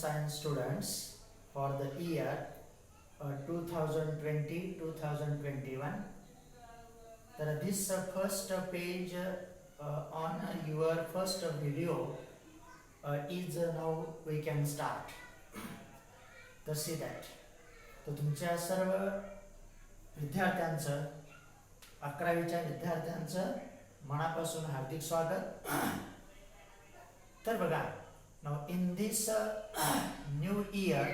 science students for the year 2020-2021. This first page on your first video is now we can start. तर see that. तर तुमच्या सर्व विद्यार्थ्यांचं 11वीच्या विद्यार्थ्यांचं मनापासून हार्दिक स्वागत. तर बघा, now in this new year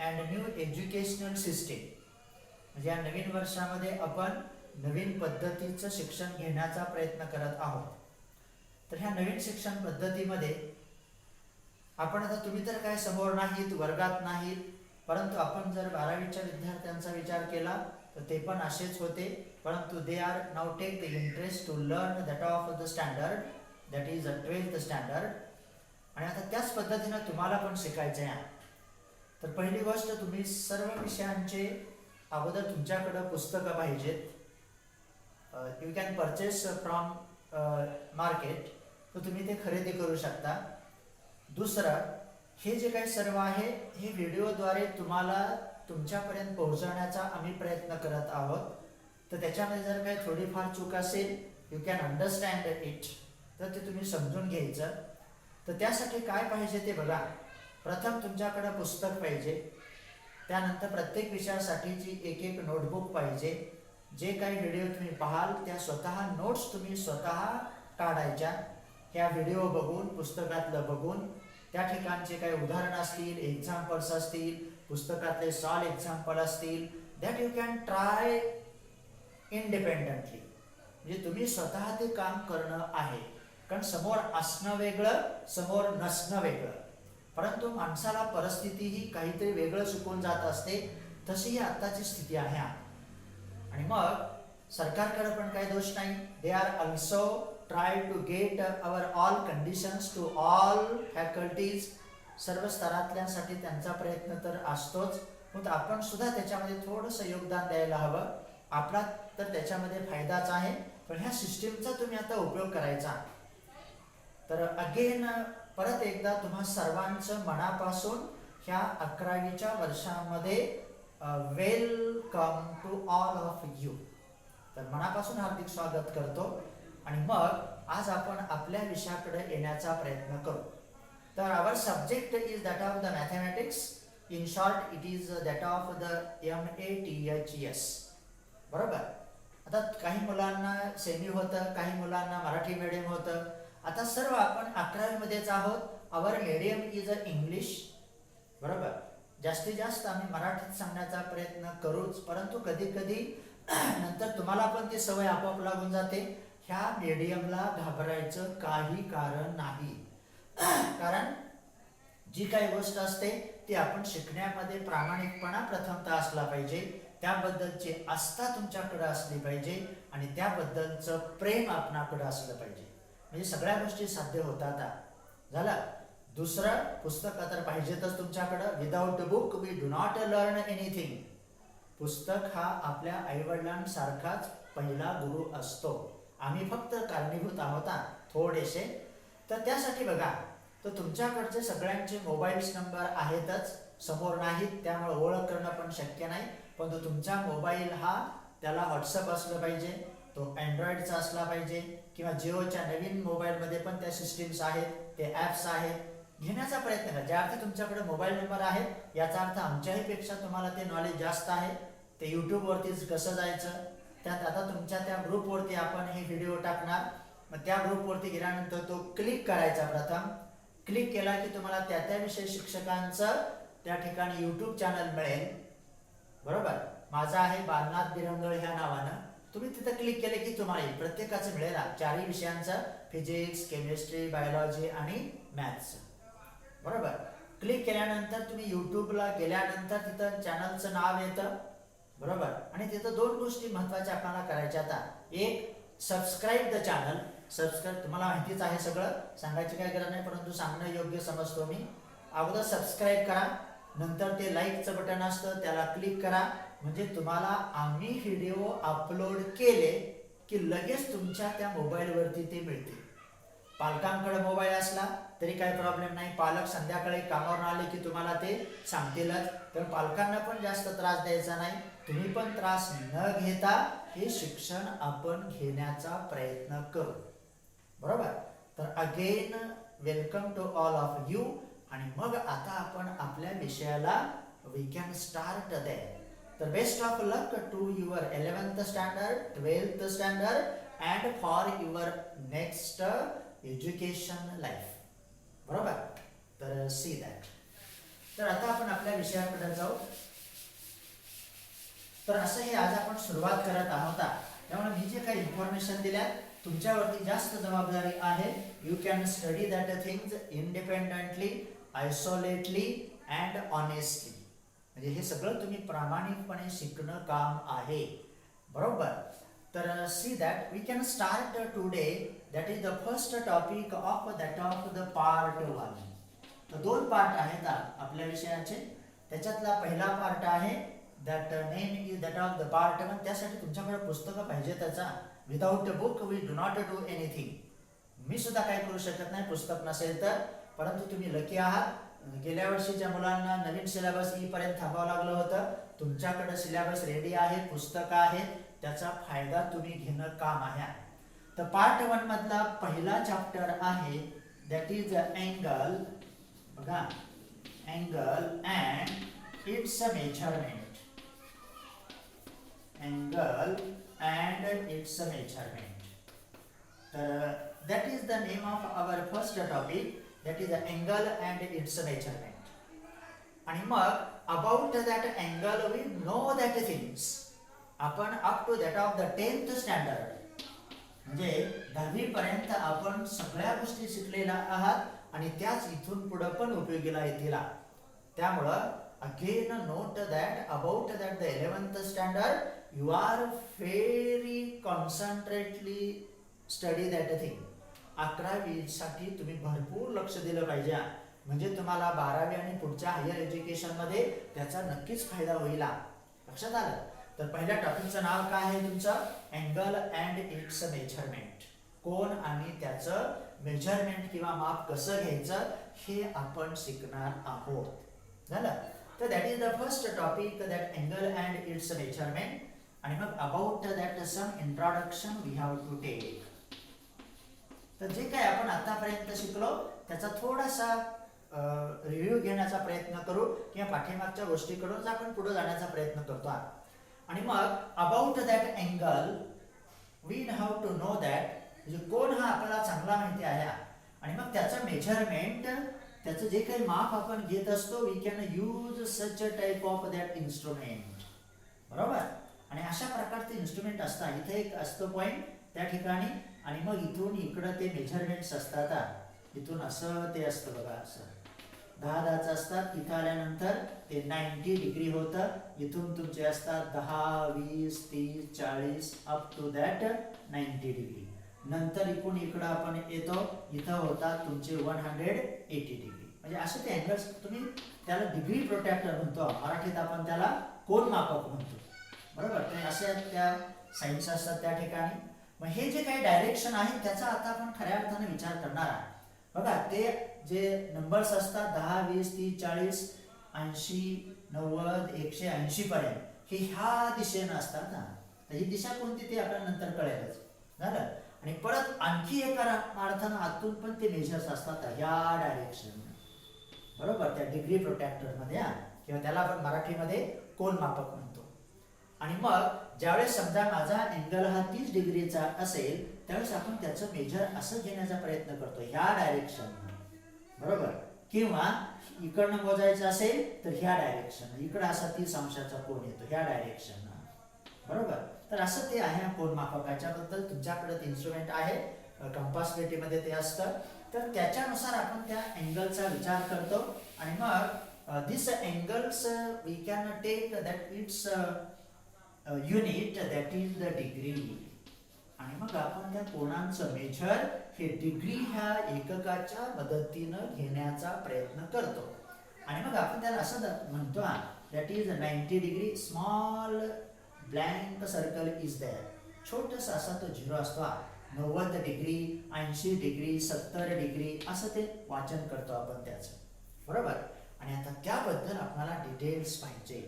and new educational system, म्हणजे या नवीन वर्षामध्ये आपण नवीन पद्धतीचं शिक्षण घेण्याचा प्रयत्न करत आहोत. तर ह्या नवीन शिक्षण पद्धतीमध्ये आपण आता तुम्ही तर काय समोर नाहीत, वर्गात नाहीत, परंतु आपण जर 12वीच्या विद्यार्थ्यांचा विचार केला तर ते पण असेच होते, परंतु they are now take the interest to learn that of the standard, that is 12th standard. आणि आता त्याच पद्धतीनं तुम्हाला पण शिकायचं आहे. तर पहिली गोष्ट, तुम्ही सर्व विषयांचे अगोदर तुमच्याकडं पुस्तकं पाहिजेत. You can purchase from market, तर तुम्ही ते खरेदी करू शकता. दुसरं, हे जे काही सर्व आहे हे व्हिडिओद्वारे तुम्हाला तुमच्यापर्यंत पोहोचवण्याचा आम्ही प्रयत्न करत आहोत. तर त्याच्यामध्ये जर काही थोडीफार चूक असेल, यू कॅन अंडरस्टँड इट, तर ते तुम्ही समजून घ्यायचं. तर त्यासाठी काय पाहिजे ते बघा. प्रथम तुमच्याकडे पुस्तक पाहिजे, त्यानंतर प्रत्येक विषयासाठीची एक नोटबुक पाहिजे. जे काही व्हिडिओ तुम्ही पाहाल त्या स्वतः नोट्स तुम्ही स्वतः काढायच्या. ह्या व्हिडिओ बघून, पुस्तकातलं बघून, त्या ठिकाणचे काही उदाहरण असतील, एक्झाम्पल्स असतील, पुस्तकातले सॉल एक्झाम्पल असतील, that you can try independently. म्हणजे तुम्ही स्वतः ते काम करणं आहे. कारण समोर असणं वेगळं, समोर नसणं वेगळं. परंतु माणसाला परिस्थिती ही काहीतरी वेगळं शिकवून जात असते. तशी ही आत्ताची स्थिती आहे. आणि मग सरकारकडे पण काही दोष नाही. They are also try to get our all conditions to all faculties. सर्व स्तरातल्यांसाठी त्यांचा प्रयत्न तर असतोच, पण आपण सुद्धा त्याच्यामध्ये थोडंसं योगदान द्यायला हवं. आपला तर त्याच्यामध्ये फायदाच आहे, पण ह्या सिस्टीमचा तुम्ही आता उपयोग करायचा. तर अगेन परत एकदा तुम्हा सर्वांचं मनापासून ह्या 11वीच्या वर्षामध्ये welcome to all of you. तर मनापासून हार्दिक स्वागत करतो. आणि मग आज आपण आपल्या विषयाकडे येण्याचा प्रयत्न करू. तर our subject is that of the mathematics. In short it is that of the MATHS. बरोबर. आता काही मुलांना सेमी होतं, काही मुलांना मराठी मीडियम होतं. आता सर्व आपण 11वीमध्येच आहोत. आवर मीडियम इज इंग्लिश. बरोबर. जास्तीत जास्त आम्ही मराठीत सांगण्याचा प्रयत्न करूच, परंतु कधी कधी नंतर तुम्हाला पण ती सवय आपोआप लागून जाते. ह्या मीडियमला घाबरायचं काही कारण नाही. कारण जी काही गोष्ट असते ती आपण शिकण्यामध्ये प्रामाणिकपणा प्रथमतः असला पाहिजे, त्याबद्दलची आस्था तुमच्याकडे असली पाहिजे आणि त्याबद्दलचं प्रेम आपणाकडे असलं पाहिजे. म्हणजे सगळ्या गोष्टी साध्य होतात. झालं. दुसरं, पुस्तक तर पाहिजेतच तुमच्याकडं. Without book we do not learn anything. पुस्तक हा आपल्या आईवडिलांसारखाच पहिला गुरु असतो. आम्ही फक्त कारणीभूत आहोत थोडेसे. तर त्यासाठी बघा, तर तुमच्याकडचे सगळ्यांचे मोबाईल्स नंबर आहेतच, समोर नाहीत, त्यामुळे ओळख करणं पण शक्य नाही. परंतु तुमचा मोबाईल हा त्याला व्हॉट्सअप असलं पाहिजे, तो अँड्रॉइडचा असला पाहिजे, किंवा जिओच्या नवीन मोबाईलमध्ये पण त्या सिस्टीम्स आहेत, ते ॲप्स आहेत. घेण्याचा प्रयत्न करा. ज्या अर्थी तुमच्याकडे मोबाईल नंबर आहे याचा अर्थ आमच्याही पेक्षा तुम्हाला ते नॉलेज जास्त आहे. ते यूट्यूबवरतीच कसं जायचं, त्यात आता तुमच्या त्या ग्रुपवरती आपण हे व्हिडिओ टाकणार. मग त्या ग्रुपवरती गेल्यानंतर तो क्लिक करायचा. प्रथम क्लिक केला की तुम्हाला त्या विषय शिक्षकांचं त्या ठिकाणी यूट्यूब चॅनल मिळेल. बरोबर. माझा आहे बालनाथ बिरंगळ ह्या नावानं. तुम्ही तिथं क्लिक केले की तुम्हाला प्रत्येकाचं मिळेल 4ही विषयांचं, फिजिक्स, केमिस्ट्री, बायोलॉजी आणि मॅथ्स. बरोबर. क्लिक केल्यानंतर तुम्ही यूट्यूबला गेल्यानंतर तिथं चॅनलचं नाव येतं. बरोबर. आणि तिथं 2 गोष्टी महत्त्वाच्या आपल्याला करायच्या. आता एक, सबस्क्राईब द चॅनल. सबस्क्राईब तुम्हाला माहितीच आहे, सगळं सांगायची काही गरज नाही, परंतु सांगणं योग्य समजतो मी. अगोदर सबस्क्राईब करा, नंतर ते लाईकचं बटन असतं त्याला क्लिक करा. म्हणजे तुम्हाला आम्ही व्हिडिओ अपलोड केले की लगेच तुमच्या त्या मोबाईलवरती ते मिळते. पालकांकडे मोबाईल असला तरी काही प्रॉब्लेम नाही. पालक संध्याकाळी कामावरून आले की तुम्हाला ते सांगतीलच. तर पालकांना पण जास्त त्रास द्यायचा नाही. तुम्ही पण त्रास न घेता हे शिक्षण आपण घेण्याचा प्रयत्न करू. बरोबर. तर again welcome to all of you. आणि मग आता आपण आपल्या विषयाला वी कॅन स्टार्ट देअर. तर best of luck to your 11th standard, 12th standard and for your next education life. बरोबर. तर सी दॅट. तर आता आपण आपल्या विषयाकडे जाऊ. तर असं हे आज आपण सुरुवात करत आहोत. त्यामुळे मी जे काही इन्फॉर्मेशन दिल्या तुमच्यावरती जास्त जबाबदारी आहे. You can study that things independently, isolately and honestly. म्हणजे हे सगळं तुम्ही प्रामाणिकपणे शिकणं काम आहे. बरोबर. तर see that we can start today. That is the first topic of the part 1. तर 2 पार्ट आहेत आपल्या विषयाचे. त्याच्यातला पहिला पार्ट आहे that name is that of the part 1. त्यासाठी तुमच्याकडे पुस्तकं पाहिजे. त्याचा without book we do not do anything. मी सुद्धा काय करू शकत नाही पुस्तक नसेल तर. परंतु तुम्ही लकी आहात. गेल्या वर्षीच्या मुलांना नवीन सिलेबस पर्यंत थांबावं लागलं होतं. तुमच्याकडे सिलेबस रेडी आहे, पुस्तकं आहेत. त्याचा फायदा तुम्ही घेणं काम आहे. तर पार्ट 1 मधला पहिला चॅप्टर आहे दॅट इज अँगल. बघा, angle and its measurement. Angle and its measurement. तर that is the name of our first topic. That is the angle and its measurement. आणि मग about that angle we know that things. आपण up to that of the 10th standard म्हणजे 10वी पर्यंत आपण सगळ्या गोष्टी शिकलेल्या आहात आणि त्याच इथून पुढे पण उपयोगीला येतील. त्यामुळं again note that about that the 11th standard you are very concentrately study that thing. 11वी साठी तुम्ही भरपूर लक्ष दिलं पाहिजे. म्हणजे तुम्हाला 12वी आणि पुढच्या हायर एज्युकेशन मध्ये त्याचा नक्कीच फायदा होईल. लक्षात आलं. तर पहिल्या टॉपिकचं नाव काय आहे तुमचं? Angle and its measurement. कोन आणि त्याचं मेजरमेंट किंवा माप कसं घ्यायचं हे आपण शिकणार आहोत. झालं. तर that is the first topic that angle and its measurement. आणि मग about that some introduction we have to take. तर जे काय आपण आतापर्यंत शिकलो त्याचा थोडासा रिव्ह्यू घेण्याचा प्रयत्न करू किंवा पाठीमागच्या गोष्टीकडून आपण पुढे जाण्याचा प्रयत्न करतो. आणि मग about that angle we have to know that. म्हणजे कोण हा आपल्याला चांगला माहिती आहे. आणि मग त्याचं मेजरमेंट, त्याचं जे काही माप आपण घेत असतो we can use such a type of that instrument. बरोबर. आणि अशा प्रकारचे इन्स्ट्रुमेंट असतात. इथे एक असतो पॉइंट त्या ठिकाणी आणि मग इथून इकडं ते मेजरमेंट्स असतात. इथून असं ते असतं बघा, असं 10 असतात. इथं आल्यानंतर ते 90 डिग्री होतं. इथून तुमचे असतात 10, 20, 30, 40 अप टू दॅट 90 डिग्री. नंतर इकडून इकडं आपण येतो. इथं होतात तुमचे 180 डिग्री. म्हणजे असं ते अँगल्स तुम्ही त्याला डिग्री प्रोट्रॅक्टर म्हणतो. मराठीत आपण त्याला कोन मापक म्हणतो. बरोबर. ते असे त्या सायन्स असतात त्या ठिकाणी. मग हे जे काही डायरेक्शन आहे त्याचा आता आपण खऱ्या अर्थाने विचार करणार आहे. बघा, ते जे नंबर्स असतात 10, 20, 30, 40, 80, 90, 180 पर्यंत हे ह्या दिशेनं असतात ना. तर ही दिशा कोणती ते आपल्याला नंतर कळेलच. झालं. आणि परत आणखी एका अर्थानं आतून पण ते मेजर्स असतात ह्या डायरेक्शन. बरोबर. त्या डिग्री प्रोट्रॅक्टर मध्ये किंवा त्याला आपण मराठीमध्ये कोन मापक म्हणतो. आणि मग ज्यावेळेस समजा माझा अँगल हा 30 डिग्रीचा असेल त्यावेळेस आपण त्याचं मेजर असं घेण्याचा प्रयत्न करतो ह्या डायरेक्शन. बरोबर. किंवा इकडनं मोजायचं असेल तर ह्या डायरेक्शन. इकडं असा 30 अंशाचा कोन येतो ह्या डायरेक्शन. बरोबर. तर असं ते आहे कोन मापकाच्या बद्दल. तुमच्याकडे ते इन्स्ट्रुमेंट आहे, कंपास पेटीमध्ये ते असतं. तर त्याच्यानुसार आपण त्या अँगलचा विचार करतो. आणि मग this angles we can take that its unit that is the degree. आणि मग आपण त्या कोनांचं मेजर हे डिग्री ह्या एककाच्या मदतीनं घेण्याचा प्रयत्न करतो. आणि मग आपण त्याला असं म्हणतो that is 90 degree. Small blank circle is there. छोटासा असा तो झिरो असतो. 90 डिग्री, 80 डिग्री, 70 डिग्री असं ते वाचन करतो आपण त्याचं, बरोबर. आणि आता त्याबद्दल आपल्याला डिटेल्स पाहिजे,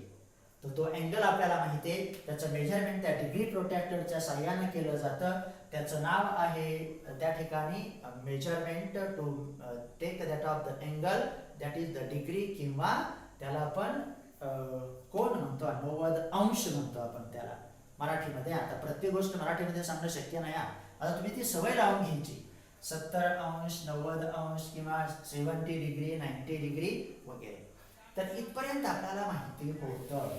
तर तो अँगल आपल्याला माहिती आहे, त्याचं मेजरमेंट त्या डिग्री प्रोट्रॅक्टरच्या साह्यानं केलं जातं. त्याचं नाव आहे त्या ठिकाणी measurement to take that of the angle, that is the degree, किंवा त्याला आपण कोण म्हणतो, 90 अंश म्हणतो आपण त्याला मराठीमध्ये. आता प्रत्येक गोष्ट मराठीमध्ये सांगणं शक्य नाही. आता तुम्ही ती सवय लावून घ्यायची, 70 अंश, 90 अंश किंवा 70 डिग्री, 90 डिग्री वगैरे. तर इथपर्यंत आपल्याला माहिती होतं.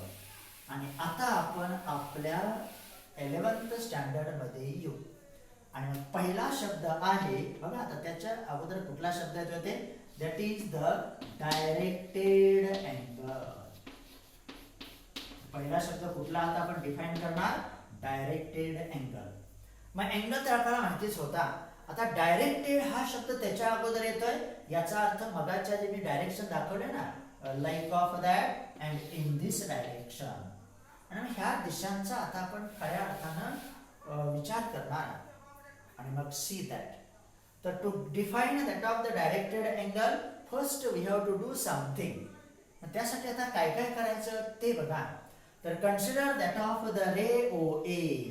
आणि आता आपण आपल्या 11th स्टँडर्डमध्ये येऊ. आणि मग पहिला शब्द आहे बघा, आता त्याच्या अगोदर कुठला शब्द येतो ते, that is the directed angle. पहिला शब्द कुठला आता आपण डिफाइन करणार, डायरेक्टेड अँगल. मग अँगल तर आपल्याला माहितीच होता. आता डायरेक्टेड हा शब्द त्याच्या अगोदर येतोय, याचा अर्थ मगाच्या जे मी डायरेक्शन दाखवले ना, like of that and in this direction. आणि ह्या दिशांचा आता आपण खऱ्या अर्थानं विचार करणार. आणि मग सी दॅट. तर to define that of the directed angle, first we have to do something. त्यासाठी आता काय काय करायचं ते बघा. तर consider that of the ray O A.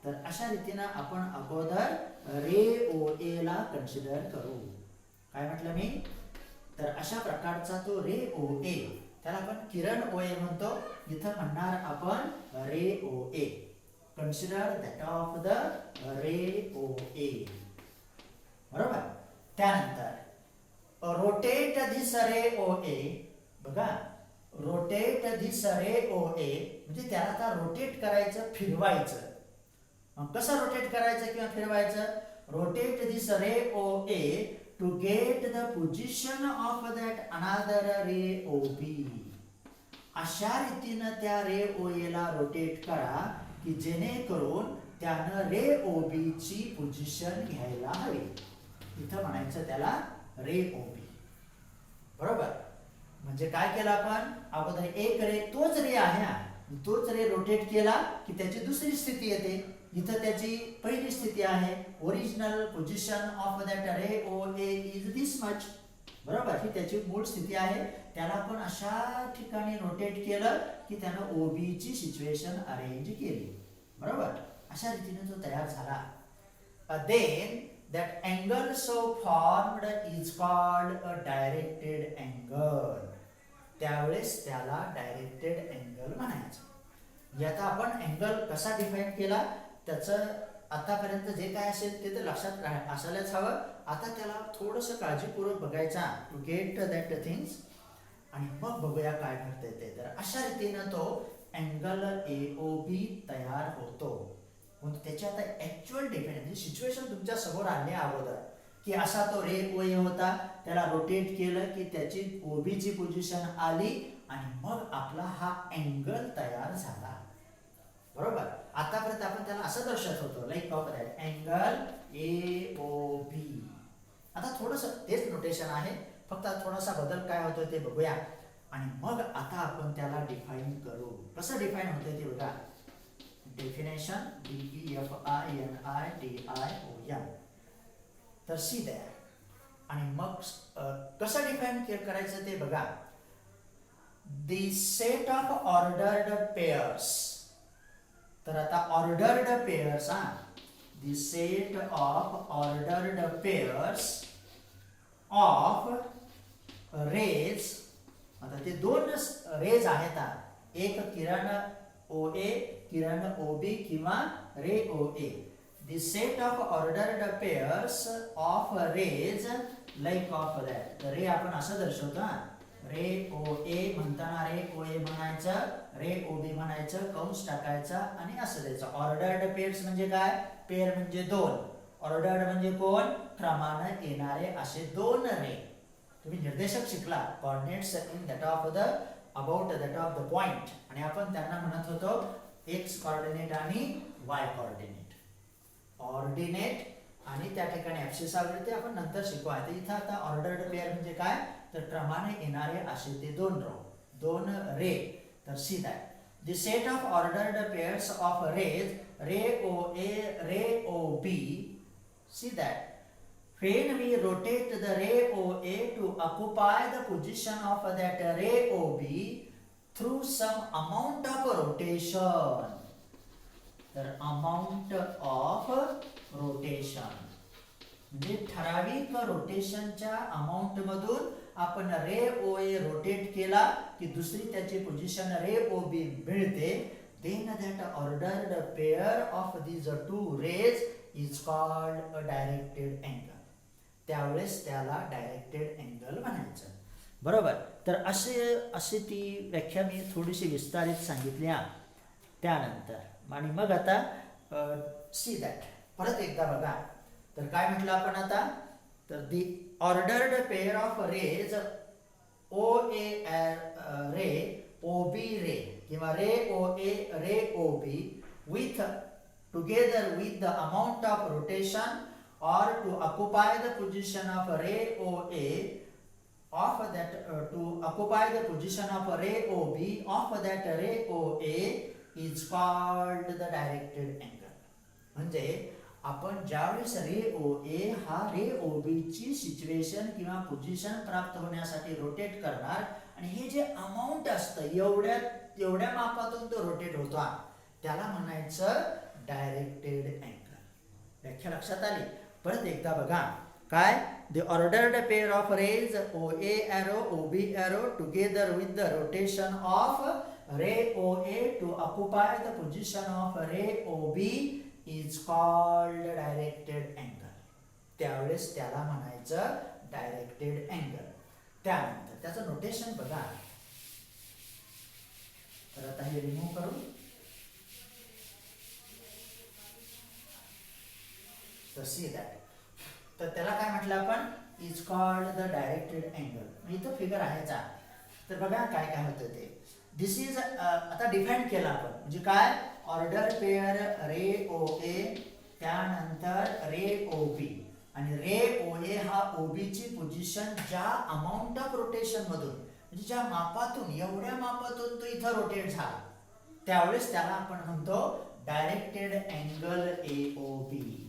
तर अशा रीतीनं आपण अगोदर रे ओ ए ला कन्सिडर करू. काय म्हटलं मी, तर अशा प्रकारचा तो रे ओ ए, त्याला आपण किरण ओ ए म्हणतो, इथं म्हणणार आपण ray O A. Consider that of the ray O A, बरोबर. त्यानंतर रोटेट धिस रे ओ ए. बघा, रोटेट धिस रे ओ ए म्हणजे त्याला आता रोटेट करायचं, फिरवायचं. मग कसं रोटेट करायचं किंवा फिरवायचं, rotate this ray O A to get the position of that another ray O बी. अशा रीतीनं त्या रे ओ ए ला रोटेट करा की जेणेकरून त्यानं रे ओ बी ची पोझिशन घ्यायला हवी. इथं म्हणायचं त्याला रे ओ बी, बरोबर. म्हणजे काय केलं आपण, अगोदर एक रे, तोच रे आहे ना, तोच रे रोटेट केला की त्याची दुसरी स्थिती येते. इथं त्याची पहिली स्थिती आहे, original position of that ray O A is this much, बरोबर. ही त्याची मूळ स्थिती आहे. त्याला आपण अशा ठिकाणी रोटेट केलं की त्यानं ओबी ची सिच्युएशन अरेंज केली, बरोबर. अशा रीतीने तो तयार झाला. Then that angle so formed is called a directed angle. त्यावेळेस त्याला डायरेक्टेड अँगल म्हणायचं. याचा आपण अँगल कसा डिफाइन केला, त्याचं आतापर्यंत जे काय असेल ते तर लक्षात असायलाच हवं. आता त्याला थोडंसं काळजीपूर्वक बघायचा, टू गेट दॅट थिंग्स. आणि मग बघूया काय घडतंय ते. तर अशा रीतीनं तो अँगल AOB तयार होतो. त्याची आता ऍक्च्युअल डिफाइन सिच्युएशन तुमच्या समोर आणल्या अगोदर की असा तो रे ओ ए होता, त्याला रोटेट केलं की त्याची ओबी ची पोझिशन आली आणि मग आपला हा अँगल तयार झाला, बरोबर. आतापर्यंत आपण त्याला असं दर्शवत होतो, like of that angle AOB. आता थोडंसं तेच नोटेशन आहे, फक्त थोडासा बदल काय होतोय ते बघूया. आणि मग आता आपण त्याला डिफाइन करू. कसं डिफाइन होतंय ते बघा. Definition DEFINITION. तर सी दॅट. आणि मग कसं डिफाइन करायचं ते बघा. The set of ordered pairs. तर आता ordered pairs, the set of ordered pairs of rays. आता ते दोन रेज आहेत, एक किरण ओ ए, किरण ओ बी किंवा ray O A. The set of ordered pairs of rays like of that. Ray आपण असं दर्शवतो, रे ओ ए म्हणताना रे ओ ए म्हणायचं, रे ओ बी म्हणायचं, कंस टाकायचा आणि असं द्यायचं. ऑर्डर्ड पेयर्स म्हणजे काय, पेयर म्हणजे दोन, ऑर्डर्ड म्हणजे कोण, क्रमानं येणारे असे दोन रे. तुम्ही निर्देशक शिकला, coordinates in that of the about that of the point. आणि आपण त्यांना म्हणत होतो एक्स कोऑर्डिनेट आणि वाय कोऑर्डिनेट. ऑर्डिनेट आणि त्या ठिकाणी ऍक्सिस वगैरे ते आपण नंतर शिकू. आता इथं आता ऑर्डर्ड पेयर म्हणजे काय, तर क्रमाने येणारे असे ते दोन रो, दोन रे. तर see that the set of ordered pairs of rays ray O A, ray O B See that when we rotate the ray OA to occupy the position of that ray OB through some amount of rotation, the amount of rotation म्हणजे ठराविक रोटेशनच्या amount मधून आपण ray O ए rotate केला की दुसरी त्याची position रे O बी मिळते. then that ordered pair of these two rays is called a directed angle. त्यावेळेस त्याला डायरेक्टेड अँगल म्हणायचं. बरोबर. तर असे ती व्याख्या मी थोडीशी विस्तारित सांगितली. त्यानंतर आणि मग आता सी दॅट परत एकदा बघा. तर काय म्हटलं आपण आता, तर the ordered pair of rays O A ray O B ray किंवा ray O A ray O B with together with the amount of rotation or to occupy the position of ray OA of that to occupy the position of ray OB of that ray OA is called the directed angle. म्हणजे आपण ज्यावेळेस रे OA हा रे OB ची situation किंवा position प्राप्त होण्यासाठी rotate करणार आणि हे जे अमाऊंट असतं एवढ्या मापातून तो रोटेट होतो त्याला म्हणायचं डायरेक्टेड अँगल. व्याख्या लक्षात आली. परत एकदा बघा काय, the ordered pair of rays O A arrow O B arrow together with the rotation of ray O A to occupy the position of ray O B is called directed angle. त्यावेळेस त्याला म्हणायचं directed angle. त्यानंतर त्याचं notation बघा. तर आता हे remove करू. तर सी दॅट, तर त्याला काय म्हटलं आपण, is called the directed angle. इथं फिगर आहेचा. तर बघा काय काय होतं ते. दिस इज आता डिफाईन केला आपण म्हणजे काय, ऑर्डर पेअर रे ओ ए त्यानंतर रे ओ बी आणि रे ओ ए हा ओ बी ची पोझिशन ज्या अमाऊंट ऑफ रोटेशन मधून म्हणजे ज्या मापातून एवढ्या मापातून तो इथं रोटेट झाला त्यावेळेस त्याला आपण म्हणतो डायरेक्टेड अँगल ए ओ बी.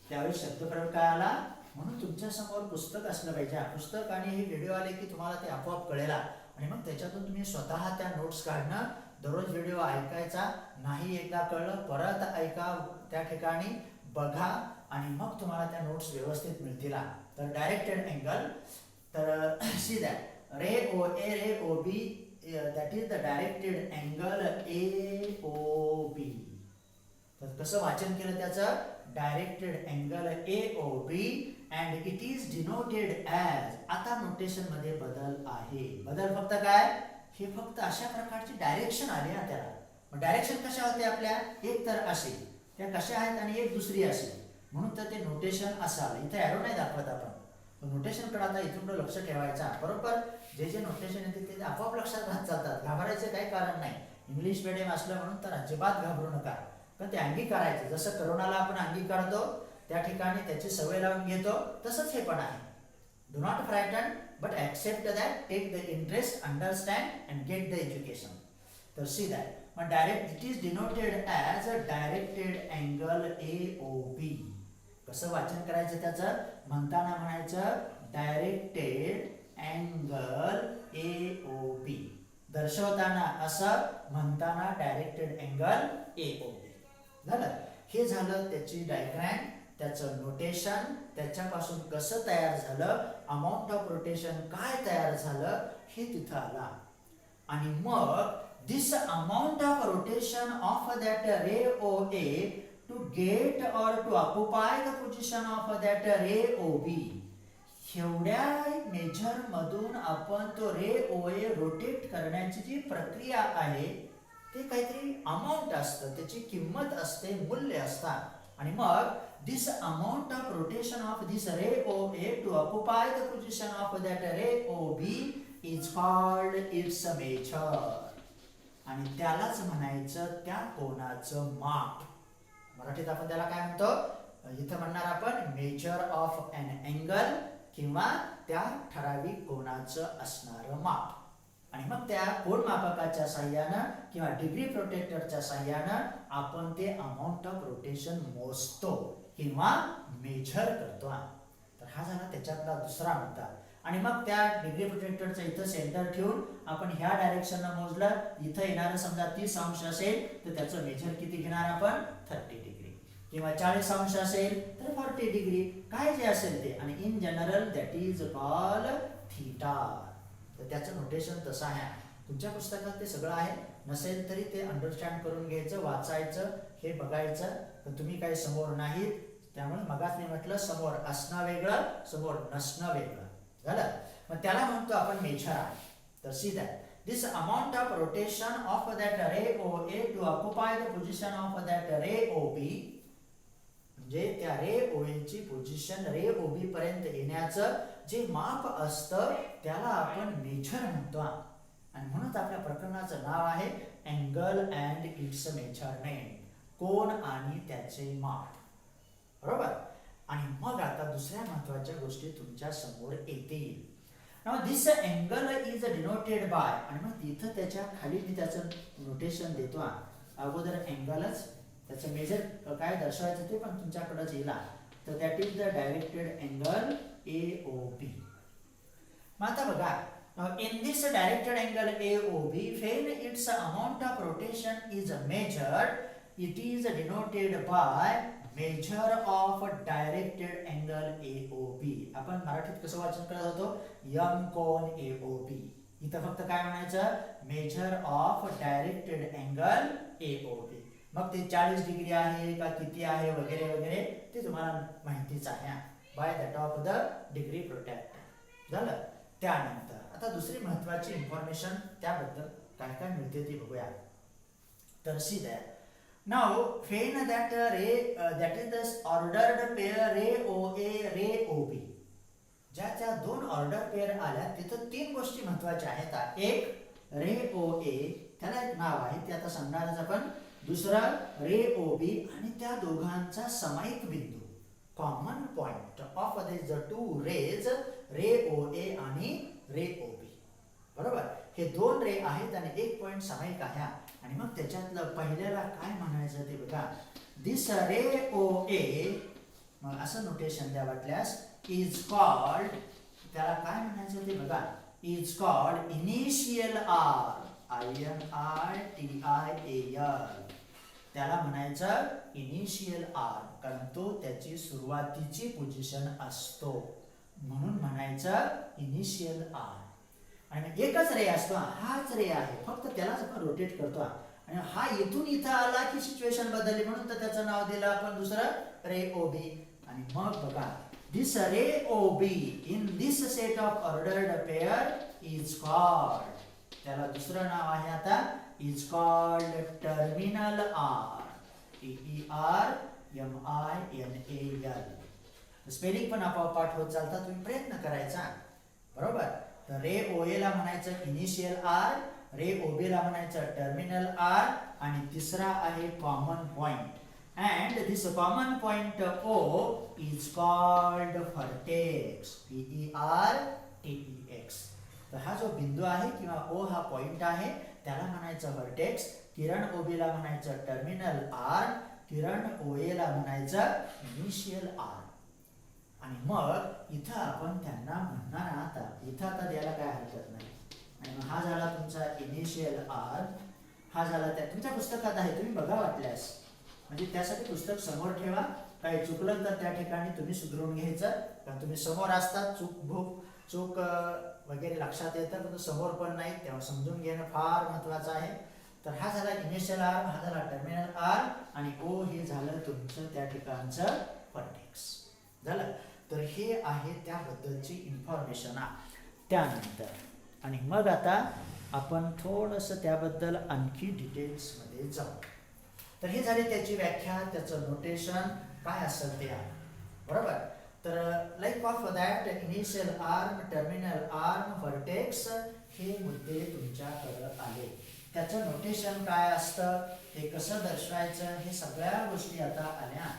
त्यावेळेस शब्दप्रयोग काय आला, म्हणून तुमच्या समोर पुस्तक असलं पाहिजे. पुस्तक आणि हे व्हिडिओ आले की तुम्हाला ते आपोआप कळेल आणि मग त्याच्यातून तुम्ही स्वतः त्या नोट्स काढणं. दररोज व्हिडिओ ऐकायचा नाही, एकदा कळलं परत ऐका, त्या ठिकाणी बघा आणि मग तुम्हाला त्या नोट्स व्यवस्थित मिळतील. तर डायरेक्टेड अँगल, तर see that ray O A ray O B that is the directed angle A O B. तर कसं वाचन केलं त्याचं, directed angle A O B and it is denoted as. आता नोटेशन मध्ये बदल आहे. बदल फक्त काय, हे फक्त अशा प्रकारची डायरेक्शन आली ना त्याला. मग डायरेक्शन कशा होते आपल्या, एक तर अशी, त्या कशा आहेत आणि एक दुसरी अशी, म्हणून तर ते नोटेशन असं आलं. इथे ॲरो नाही दाखवत आपण, नोटेशन कडे आता इथून लक्ष ठेवायचं. बरोबर, जे जे नोटेशन येते ते आपोआप लक्षात राहत चालतात. घाबरायचं काही कारण नाही. इंग्लिश मीडियम असलं म्हणून तर अजिबात घाबरू नका. पण ते अंगीकारायचं, जसं करोनाला आपण अंगीकारतो त्या ठिकाणी त्याची सवय लावून घेतो तसंच हे पण आहे. Do not frighten but accept that, take the interest, understand and get the education. तर सी दॅट, मग direct it is denoted as a directed angle A O B. कसं वाचन करायचं त्याचं, म्हणताना म्हणायचं डायरेक्टेड अँगल ए ओ बी. दर्शवताना असं, म्हणताना डायरेक्टेड अँगल ए ओ बी. झालं. हे झालं त्याची डायग्रॅम, त्याचं नोटेशन, त्याच्यापासून कसं तयार झालं, अमाऊंट ऑफ रोटेशन काय तयार झालं हे तिथं आला. आणि मग this amount of rotation of that ray O A to get or to occupy the position of that ray O B, एवढ्या मेजर मधून आपण तो रे ओ ए रोटेट करण्याची जी प्रक्रिया आहे ते काहीतरी अमाऊंट असतं, त्याची किंमत असते, मूल्य असतात. आणि मग this amount of rotation of this ray O A to occupy the position of that ray O B is called its measure. आणि त्यालाच म्हणायचं त्या कोनाचं माप. मराठीत आपण त्याला काय म्हणतो, इथं म्हणणार आपण मेजर ऑफ अन अँगल किंवा त्या ठराविक कोनाचं असणारं माप. आणि मग त्या कोन मापकाच्या साह्यानं किंवा डिग्री प्रोटेक्टरच्या साह्यानं आपण ते अमाऊंट ऑफ रोटेशन मोजतो. किंवा मेजर करतो. तर हा झाला त्याच्यातला दुसरा मुद्दा. आणि मग त्या डिग्री प्रोटेक्टरचं इथं सेंटर ठेवून आपण ह्या डायरेक्शनला मोजलं, इथं येणारं समजा 30 अंश असेल तर त्याचं मेजर किती घेणार आपण 30 डिग्री, किंवा 40 अंश असेल तर 40 डिग्री, काय जे असेल ते. आणि in general that is called theta. तर त्याचं नोटेशन तसं आहे. तुमच्या पुस्तकात ते सगळं आहे, नसेल तरी ते अंडरस्टँड करून घ्यायचं, वाचायचं, हे बघायचं. पण तुम्ही काही समोर नाहीत, त्यामुळे मगाच मी म्हटलं समोर असणं वेगळं, समोर नसणं वेगळं झालं. मग त्याला म्हणतो आपण मेजर आहे. तर see that this amount of rotation of that ray OA to occupy the position of that ray OB, म्हणजे त्या रे OA ची पोझिशन रे OB पर्यंत येण्याचं जे माप असतं त्याला आपण मेजर म्हणतो. आणि म्हणून आपल्या प्रकरणाचं नाव आहे अँगल अँड इट्स मेजरमेंट, कोन आणि त्याचे माप. बरोबर. आणि मग आता दुसऱ्या महत्वाच्या गोष्टी तुमच्या समोर येतील. Now this angle is denoted by, आणि मग तिथं त्याच्या खाली मी त्याचं नोटेशन देतो. अगोदर अँगलच त्याचं मेजर काय दर्शवायचं ते पण तुमच्याकडेच येईल. तर that is the directed angle AOB. मग आता बघा, in this directed angle AOB, when its amount of rotation is measured, it is denoted by measure of directed angle AOB. आपण मराठीत कसं वाचन करत होतो, यम कोन AOB. इथं फक्त काय म्हणायचं, major of directed angle AOB. मग ते 40 डिग्री आहे का किती आहे वगैरे वगैरे ते तुम्हाला माहितीच आहे by that of the degree protractor. झालं. त्यानंतर आता दुसरी महत्वाची इन्फॉर्मेशन त्याबद्दल काय काय मिळते ती बघूया. तर see that now when that ray that is the ordered pair ray OA ray OB, ज्या दोन ऑर्डर पेअर आल्या तिथं तीन गोष्टी महत्वाच्या आहेत. एक रे OA, त्याला एक नाव आहे ते आता सांगणारच आपण. दुसरा रे OB, आणि त्या दोघांचा सामायिक बिंदू, common point of the two rays, ray OA आणि रे OB. बरोबर. हे दोन रे आहेत आणि एक पॉइंट सामायिक आहे. आणि मग त्याच्यातलं पहिल्याला काय म्हणायचं ते बघा, दिस रे OA, मग असं नोटेशन द्या वाटल्यास, इज कॉल्ड, त्याला काय म्हणायचं ते बघा, is called initial arm, INITIAL. त्याला म्हणायचं इनिशियल आर, कारण तो त्याची सुरुवातीची पोझिशन असतो, म्हणून म्हणायचं इनिशियल आर. आणि एकच रे असतो, हाच रे आहे, फक्त त्यालाच आपण रोटेट करतो. आणि हा इथून इथं आला की सिच्युएशन बदलली, म्हणून तर त्याचं नाव दिलं आपण दुसरं रे OB. आणि मग बघा, this ray OB in this set of ordered pair is called, त्याला दुसरं नाव आहे आता, is called terminal arm, TERMINAL. Spelling पण आपोआप पाठ होत चालता, तुम्ही प्रयत्न करायचा. बरोबर. तर रे OA ला म्हणायचं इनिशियल आर, रे OB ला म्हणायचं टर्मिनल आर, आणि तिसरा आहे common point. and this common point O is called vertex, VERTEX. तर हा जो बिंदू आहे किंवा O हा पॉइंट आहे त्याला म्हणायचं व्हर्टेक्स. किरण OB ला म्हणायचं टर्मिनल आर, किरण OA ला म्हणायचं इनिशियल आर. आणि मग इथं आपण त्यांना म्हणणार, आता इथं आता द्यायला काय हरकत नाही. आणि मग हा झाला तुमचा इनिशियल आर, हा झाला त्या तुमच्या पुस्तकात आहे, तुम्ही बघा वाटल्यास. म्हणजे त्यासाठी पुस्तक समोर ठेवा, काही चुकलं तर त्या ठिकाणी तुम्ही सुधारून घ्यायचं. कारण तुम्ही समोर असतात, चूक वगैरे लक्षात येतं, पण समोर पण नाही, तेव्हा समजून घेणं फार महत्वाचं आहे. तर हा झाला इनिशियल आर, हा झाला टर्मिनल आर, आणि O हे झालं तुमचं त्या ठिकाणचं व्हर्टेक्स. झालं. तर हे आहे त्याबद्दलची इन्फॉर्मेशन. त्यानंतर आणि मग आता आपण थोडंसं त्याबद्दल आणखी डिटेल्समध्ये जाऊ. तर हे झाले त्याची व्याख्या, त्याचं नोटेशन काय असेल ते आहे. बरोबर. तर like of that initial arm, terminal arm, vertex, हे मुद्दे तुमच्याकडं आले. त्याचं नोटेशन काय असतं, हे कसं दर्शवायचं, हे सगळ्या गोष्टी आता आल्या.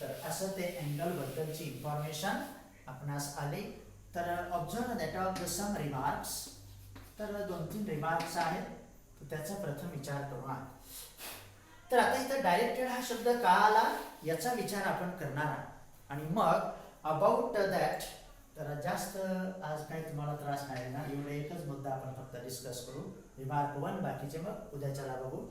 तर असं ते अँगल बद्दलची इन्फॉर्मेशन आपणास आली. तर observe that of the some remarks. तर 2-3 रिमार्क्स आहेत, तर त्याचा प्रथम विचार करू. तर आता इथं डायरेक्टेड हा शब्द का आला याचा विचार आपण करणार आहोत आणि मग अबाउट दॅट तर जास्त आज काही तुम्हाला त्रास नाही ना, एवढे एकच मुद्दा आपण फक्त डिस्कस करू. रिमार्क 1 बाकीचे मग उद्याच्याला बघू.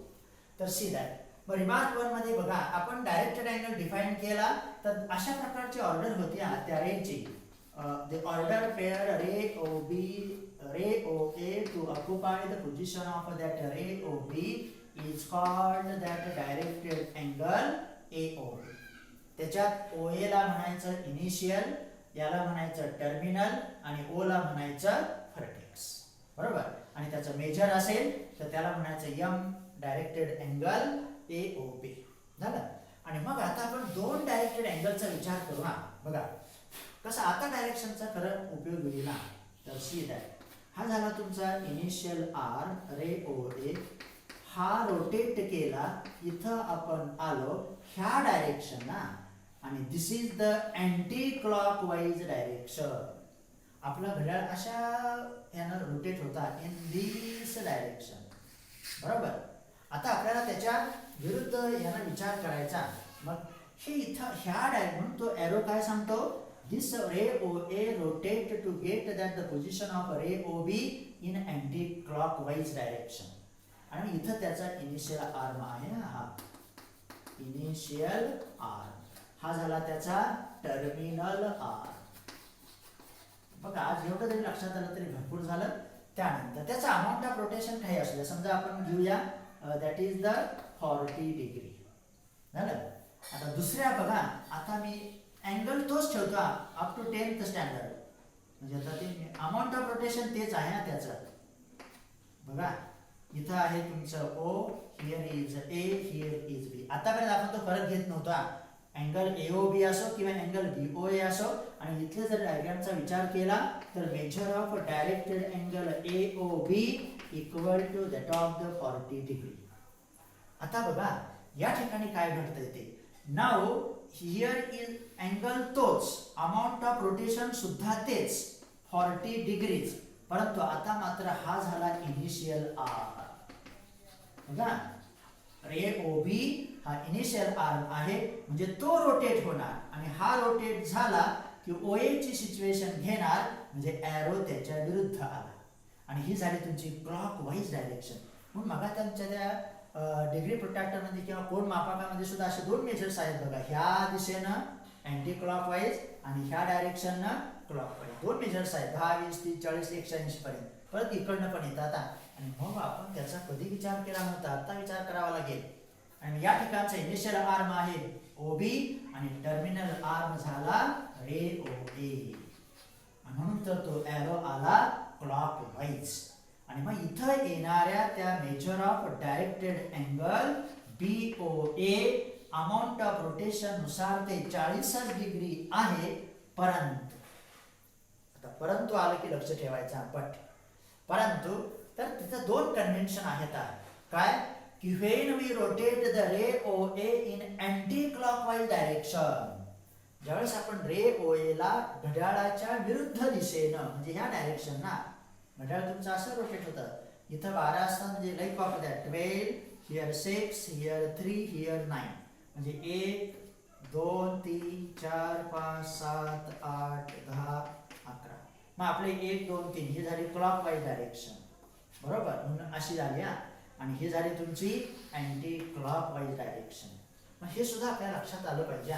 तर सी दॅट मग रिमार्क 1 मध्ये बघा आपण डायरेक्टेड अँगल डिफाईन केला. तर अशा प्रकारची ऑर्डर होत्या त्या रेची. The order pair ray OB, ray OA to occupy the position of that ray OB is called that directed angle AOB. त्याच्यात OA ला म्हणायचं इनिशियल, याला म्हणायचं टर्मिनल आणि O ला म्हणायचं व्हर्टेक्स. बरोबर. आणि त्याचं मेजर असेल तर त्याला म्हणायचं M डायरेक्टेड अँगल AOB. झालं. आणि मग आता आपण दोन डायरेक्टेड अँगलचा विचार करू. हा बघा कसं आता डायरेक्शनचा खरं उपयोग होईल. तर सी दॅट हा झाला तुमचा इनिशियल आर रे OA. हा रोटेट केला, इथं आपण आलो ह्या डायरेक्शनला आणि this is the anti clockwise direction. आपला घड्याळ अशा यानं रोटेट होता इन दिस डायरेक्शन. बरोबर. आता आपल्याला त्याच्या विरुद्ध यानं विचार करायचा. मग हे इथं ह्या म्हणून तो एरो काय सांगतो, this ray OA rotate to get that the position of ray OB in anti-clockwise direction. आणि इथं त्याचा इनिशियल आर्म आहे ना, हा इनिशियल आर्म. हा झाला त्याचा टर्मिनल आर्म. बघा आज एवढं जरी लक्षात आलं तरी भरपूर झालं. त्यानंतर त्याचा अमाऊंट ऑफ रोटेशन काही असू द्या. समजा आपण घेऊया दॅट इज द 40 डिग्री. झालं. आता दुसऱ्या बघा आता मी अँगल तोच ठेवतो अप टू 10th स्टँडर्ड. म्हणजे आता ते अमाऊंट ऑफ रोटेशन तेच आहे ना त्याचं. बघा इथं आहे तुमचं O, here is A, here is B. आतापर्यंत आपण तो फरक घेत नव्हता. अँगल AOB असो किंवा अँगल BOA असो. आणि इथले जर डायग्रामचा विचार केला तर measure of directed angle AOB equal to that of the 40 degree. आता बघा या ठिकाणी काय घडतंय ते. नाउ हिअर इज अँगल तोच, अमाऊंट ऑफ रोटेशन सुद्धा तेच 40 डिग्रीज. परंतु आता मात्र हा झाला इनिशियल आर्म. बघा रे OB हा इनिशियल आर्म आहे म्हणजे तो रोटेट होणार आणि हा रोटेट झाला की OA ची सिच्युएशन घेणार म्हणजे एरो त्याच्या विरुद्ध आला आणि ही झाली तुमची क्लॉकवाईज डायरेक्शन. म्हणून मग त्यांच्या त्या डिग्री प्रोट्रॅक्टर मध्ये किंवा कोण मापकामध्ये सुद्धा असे दोन मेजर्स आहेत बघा. ह्या दिशेनं अँटी क्लॉकवाईज आणि ह्या डायरेक्शननं क्लॉकवाईज. दोन मेजर्स आहेत 10, 20, 30, 40, 180 पर्यंत. परत इकडनं पण येतात. आणि मग आपण त्याचा कधी विचार केला नव्हता, आता विचार करावा लागेल. आणि या ठिकाणचा इनिशियल आर्म आहे OB आणि टर्मिनल आर्म झाला रे OA. म्हणून तर तो एरो आला क्लॉकवाईज. आणि मग इथं येणाऱ्या त्या major of directed angle BOA amount of rotation नुसार ते 40 डिग्री आहे. परंतु आता परंतु आलं की लक्ष ठेवायचं. परंतु तर तिथं दोन कन्व्हेन्शन आहेत. काय की when we rotate the ray OA in anti clockwise direction, ज्यावेळेस आपण रे OA ला घड्याळाच्या विरुद्ध दिशेनं म्हणजे ह्या डायरेक्शन ना, घड्याळ तुमचं असं रोटेट होतं. इथं 12 असतात म्हणजे like of that 12, here 6, here 3, here 9. म्हणजे 1, 2, 3, 4, 5, 7, 8, 10, 11. मग आपले 1, 2, 3 ही झाली क्लॉकवाईज डायरेक्शन. बरोबर. म्हणून अशी झाली. आणि ही झाली तुमची अँटी क्लॉकवाईज डायरेक्शन. मग हे सुद्धा आपल्या लक्षात आलं पाहिजे.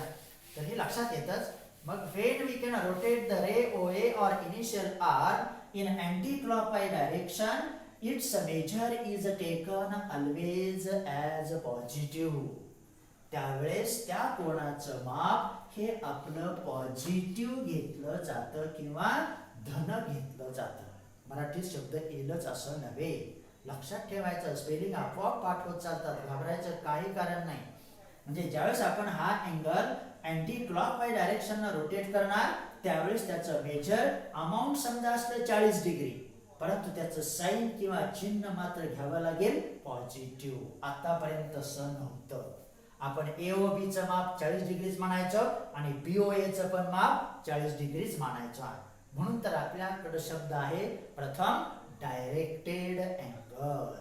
तर हे लक्षात येतच. मग when we can rotate the ray OA or initial R in anti-clockwise direction, its measure is taken always as positive. त्यावेळेस त्या कोणाचं माप हे आपलं पॉझिटिव्ह घेतलं जातं किंवा धन घेतलं जातं. मराठीत शब्द येलच असं नव्हे. लक्षात ठेवायचं. स्पेलिंग आपोआप पाठ होत चालतात, घाबरायचं काही कारण नाही. म्हणजे ज्यावेळेस आपण हा अँगल अँटी क्लॉकवाईज डायरेक्शनला रोटेट करणार त्यावेळेस त्याचं मेजर अमाऊंट समजा असलं 40 डिग्री, परंतु त्याचं साइन किंवा चिन्ह मात्र घ्यावं लागेल पॉझिटिव्ह. आतापर्यंत तसं नव्हतं. आपण AOB चं माप 40 डिग्रीज म्हणायचं आणि BOA चं पण माप 40 डिग्रीज म्हणायचं. म्हणून तर आपल्याकडे शब्द आहे प्रथम डायरेक्टेड अँगल.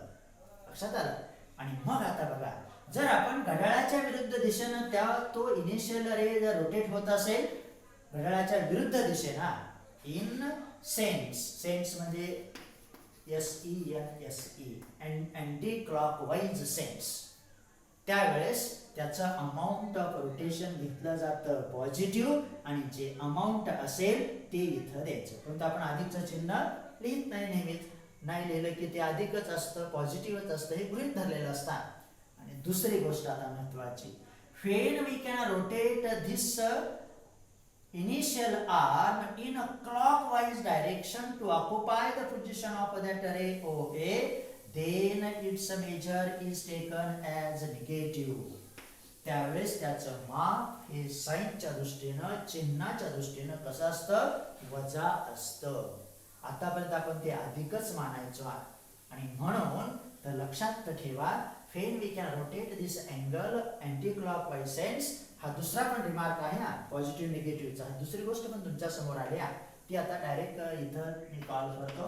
लक्षात आलं. आणि मग आता बघा जर आपण घड्याळाच्या विरुद्ध दिशेनं तो इनिशियल रे जर रोटेट होत असेल घड्याळाच्या विरुद्ध दिशेनं इन सेन्स म्हणजे SENSE अँटी क्लॉकवाईज सेन्स, त्यावेळेस त्याचं अमाऊंट ऑफ रोटेशन घेतलं जातं पॉझिटिव्ह आणि जे अमाऊंट असेल ते इथं द्यायचं. परंतु आपण अधिकचं चिन्ह लिहित नाही, नेहमीच नाही लिहिलं की ते अधिकच असतं, पॉझिटिव्हच असतं हे गृहीत धरलेलं असतं. आणि दुसरी गोष्ट आता महत्वाची, when we can rotate this initial arm in a clockwise direction to occupy the position of that ray OA, then its measure is taken as negative. त्यावेळेस त्याचं माप हे साईनच्या दृष्टीनं, चिन्हाच्या दृष्टीनं कसं असतं, वजा असतं. आतापर्यंत आपण ते अधिकच मानायचो आणि म्हणून तर लक्षात ठेवा, when we can rotate this angle anti clockwise sense, हा दुसरा पण रिमार्क आहे ना पॉझिटिव्ह निगेटिव्हचा. दुसरी गोष्ट पण तुमच्या समोर आली ती आता डायरेक्ट इथं मी कॉल करतो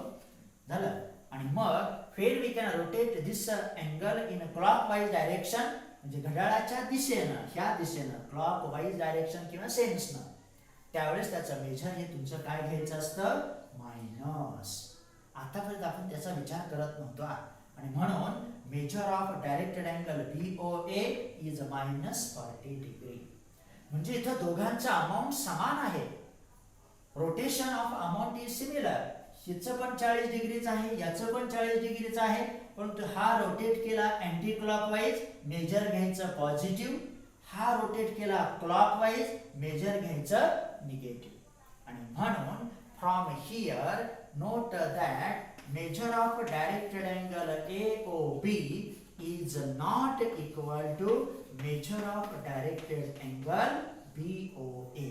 झालं. आणि मग when we can rotate this angle in a clockwise direction म्हणजे घड्याळाच्या दिशेनं, ह्या दिशेनं क्लॉकवाईज डायरेक्शन किंवा सेन्सनं, त्यावेळेस त्याचं मेजर हे तुमचं काय घ्यायचं असतं, मायनस. आतापर्यंत आपण त्याचा विचार करत नव्हतो आणि म्हणून major of directed angle BOA is -40 degree. म्हणजे इथं दोघांचा अमाऊंट समान आहे, rotation of amount is similar. हिचं पण 40 डिग्रीच आहे, याचं पण 40 डिग्रीच आहे, परंतु हा रोटेट केला अँटी क्लॉकवाईज, मेजर घ्यायचं पॉझिटिव्ह. हा रोटेट केला क्लॉकवाईज, मेजर घ्यायचं निगेटिव्ह. आणि म्हणून from here note that major of directed angle AOB is not equal to measure of directed angle BOA.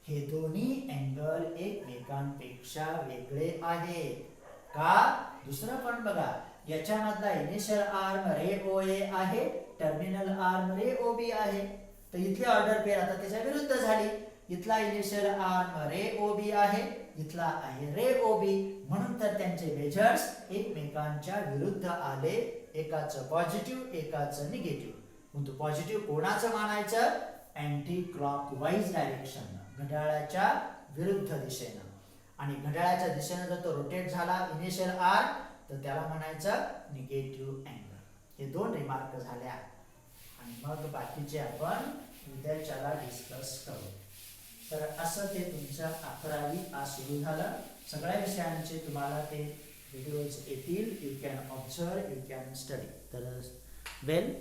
हे दोन्ही अँगल एकमेकांपेक्षा वेगळे आहेत का? दुसरं पण बघा, याच्यामधला इनिशियल आर्म रे OA आहे, टर्मिनल आर्म रे OB आहे. तर इथली ऑर्डर पेर आता त्याच्या विरुद्ध झाली. इथला इनिशियल आर्म रे OB आहे, इथला आहे रे OB, म्हणून तर त्यांचे मेजर्स एकमेकांच्या विरुद्ध आले. एकाचं पॉझिटिव्ह एकाचं निगेटिव्ह. म्हणतो पॉझिटिव्ह कोणाचं मानायचं, अँटी क्लॉकवाईज डायरेक्शन, घड्याळाच्या विरुद्ध दिशेनं. आणि घड्याळाच्या दिशेनं जर तो रोटेट झाला इनिशियल आर्म तर त्याला म्हणायचं निगेटिव्ह अँगल. हे दोन रिमार्क झाल्या आणि मग बाकीचे आपण उद्याच्याला डिस्कस करू. तर असं ते तुमचं 11वी आज सुरू झालं. सगळ्या विषयांचे तुम्हाला ते व्हिडिओज येतील. You can observe, you can study. तर वेल